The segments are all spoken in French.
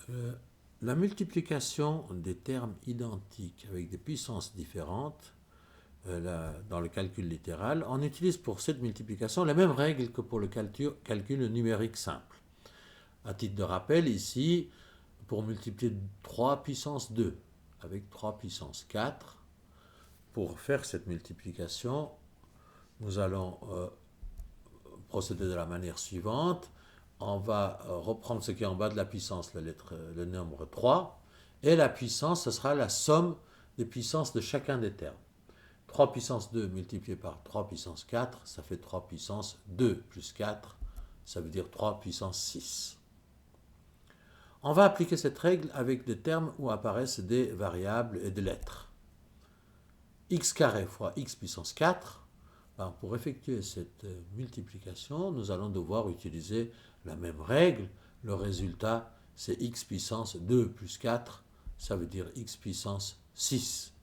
Euh, la multiplication des termes identiques avec des puissances différentes dans le calcul littéral, on utilise pour cette multiplication la même règle que pour le calcul numérique simple. À titre de rappel, ici, pour multiplier 3 puissance 2 avec 3 puissance 4, pour faire cette multiplication, nous allons procéder de la manière suivante. On va reprendre ce qui est en bas de la puissance, le nombre 3, et la puissance, ce sera la somme des puissances de chacun des termes. 3 puissance 2 multiplié par 3 puissance 4, ça fait 3 puissance 2 plus 4, ça veut dire 3 puissance 6. On va appliquer cette règle avec des termes où apparaissent des variables et des lettres. X carré fois x puissance 4, pour effectuer cette multiplication, nous allons devoir utiliser la même règle. Le résultat, c'est x puissance 2 plus 4, ça veut dire x puissance 6.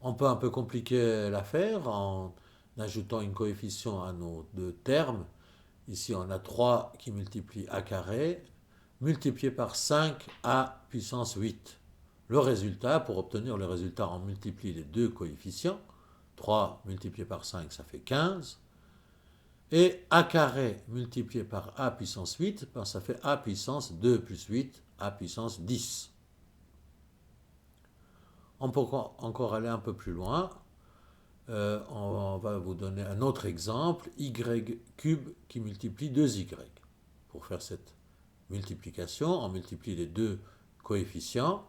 On peut un peu compliquer l'affaire en ajoutant une coefficient à nos deux termes. Ici, on a 3 qui multiplie a carré, multiplié par 5a puissance 8. Le résultat, pour obtenir le résultat, on multiplie les deux coefficients. 3 multiplié par 5, ça fait 15. Et a carré multiplié par a puissance 8, ça fait a puissance 2 plus 8, a puissance 10. On peut encore aller un peu plus loin. On va vous donner un autre exemple, y cube qui multiplie 2y. Pour faire cette multiplication, on multiplie les deux coefficients.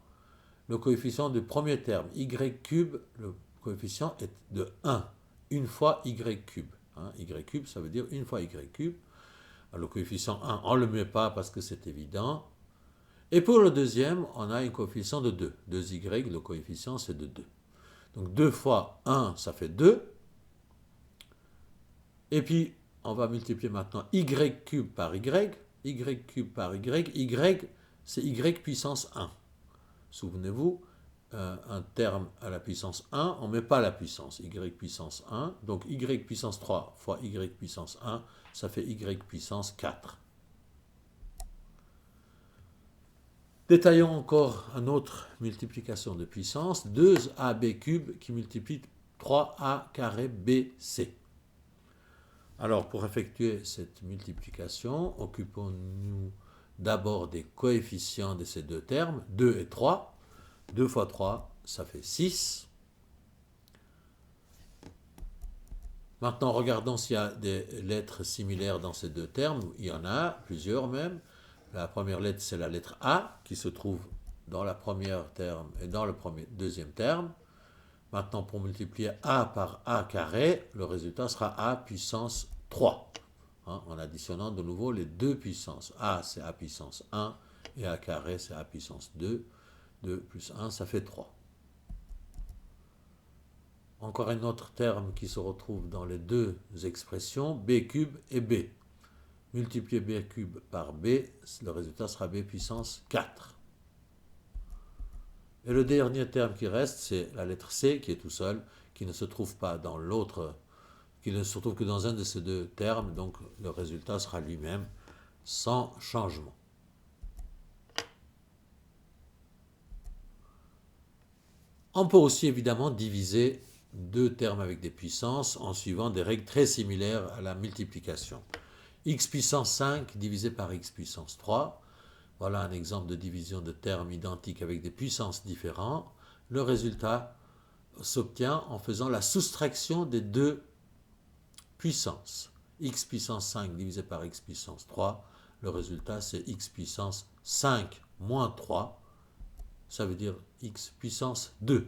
Le coefficient du premier terme, y cube, le coefficient est de 1, une fois y cube. Y cube, ça veut dire une fois y cube. Alors, le coefficient 1, on ne le met pas parce que c'est évident. Et pour le deuxième, on a un coefficient de 2. 2y, le coefficient, c'est de 2. Donc 2 fois 1, ça fait 2. Et puis, on va multiplier maintenant y cube par y. Y cube par y. Y, c'est y puissance 1. Souvenez-vous, un terme à la puissance 1, on ne met pas la puissance. Y puissance 1. Donc y puissance 3 fois y puissance 1, ça fait y puissance 4. Détaillons encore une autre multiplication de puissance, 2ab cube qui multiplie 3a carré bc. Alors, pour effectuer cette multiplication, occupons-nous d'abord des coefficients de ces deux termes, 2 et 3. 2 fois 3, ça fait 6. Maintenant, regardons s'il y a des lettres similaires dans ces deux termes. Il y en a, plusieurs même. La première lettre, c'est la lettre A, qui se trouve dans la première terme et dans le deuxième terme. Maintenant, pour multiplier A par A carré, le résultat sera A puissance 3. En additionnant de nouveau les deux puissances. A, c'est A puissance 1, et A carré, c'est A puissance 2. 2 plus 1, ça fait 3. Encore un autre terme qui se retrouve dans les deux expressions, B cube et B. Multiplier B cube par B, le résultat sera B puissance 4. Et le dernier terme qui reste, c'est la lettre C qui est tout seul, qui ne se trouve pas dans l'autre, qui ne se trouve que dans un de ces deux termes, donc le résultat sera lui-même sans changement. On peut aussi évidemment diviser deux termes avec des puissances en suivant des règles très similaires à la multiplication. X puissance 5 divisé par x puissance 3. Voilà un exemple de division de termes identiques avec des puissances différentes. Le résultat s'obtient en faisant la soustraction des deux puissances. X puissance 5 divisé par x puissance 3. Le résultat, c'est x puissance 5 moins 3. Ça veut dire x puissance 2.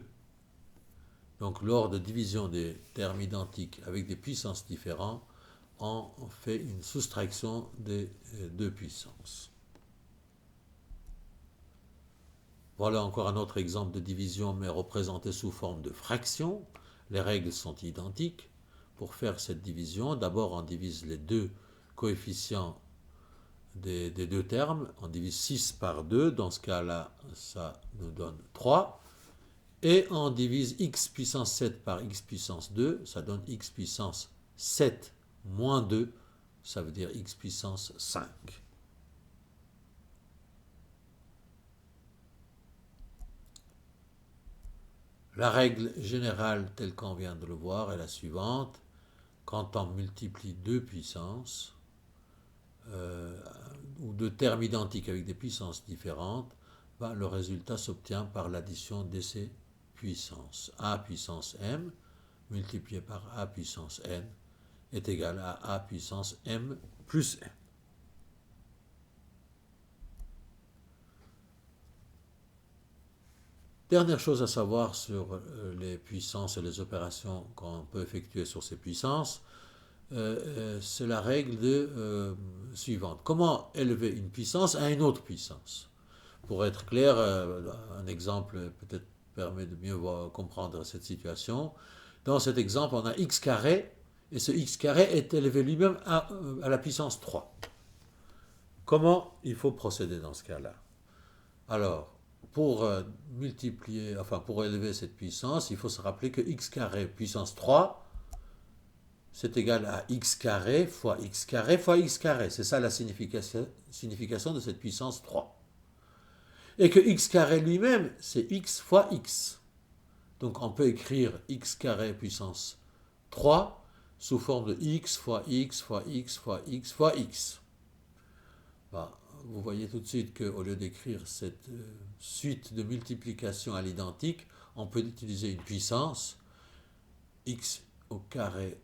Donc, lors de division des termes identiques avec des puissances différentes, on fait une soustraction des deux puissances. Voilà encore un autre exemple de division, mais représenté sous forme de fraction. Les règles sont identiques. Pour faire cette division, d'abord on divise les deux coefficients des deux termes. On divise 6 par 2. Dans ce cas-là, ça nous donne 3. Et on divise x puissance 7 par x puissance 2. Ça donne x puissance 7 moins 2. ça veut dire x puissance 5. La règle générale telle qu'on vient de le voir est la suivante. Quand on multiplie deux puissances, ou deux termes identiques avec des puissances différentes, ben, le résultat s'obtient par l'addition de ces puissances. A puissance m multiplié par A puissance n est égal à A puissance m plus n. Dernière chose à savoir sur les puissances et les opérations qu'on peut effectuer sur ces puissances, c'est la règle suivante. Comment élever une puissance à une autre puissance? Pour être clair, un exemple peut-être permet de mieux comprendre cette situation. Dans cet exemple, on a x carré, et ce x carré est élevé lui-même à la puissance 3. Comment il faut procéder dans ce cas-là? Alors, pour pour élever cette puissance, il faut se rappeler que x carré puissance 3, c'est égal à x carré fois x carré fois x carré. C'est ça la signification de cette puissance 3. Et que x carré lui-même, c'est x fois x. Donc on peut écrire x carré puissance 3 sous forme de x fois x fois x fois x fois x. Bah, vous voyez tout de suite qu'au lieu d'écrire cette suite de multiplication à l'identique, on peut utiliser une puissance, x au carré,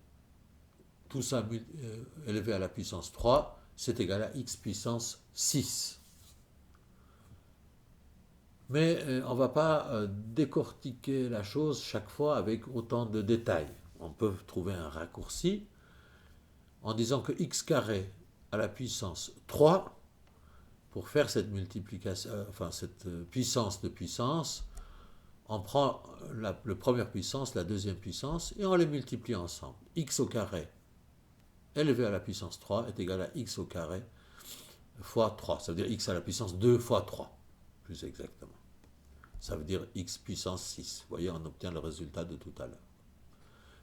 tout ça élevé à la puissance 3, c'est égal à x puissance 6. Mais on ne va pas décortiquer la chose chaque fois avec autant de détails. On peut trouver un raccourci en disant que x carré à la puissance 3, pour faire cette multiplication, cette puissance de puissance, on prend la première puissance, la deuxième puissance, et on les multiplie ensemble. X au carré élevé à la puissance 3 est égal à x au carré fois 3. Ça veut dire x à la puissance 2 fois 3, plus exactement. Ça veut dire x puissance 6. Vous voyez, on obtient le résultat de tout à l'heure.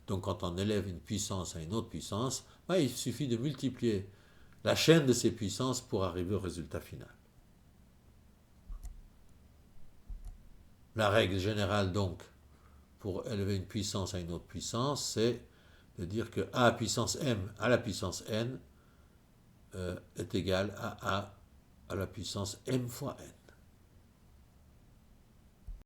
Donc quand on élève une puissance à une autre puissance, il suffit de multiplier la chaîne de ces puissances pour arriver au résultat final. La règle générale donc pour élever une puissance à une autre puissance, c'est de dire que a puissance m à la puissance n est égal à a à la puissance m fois n.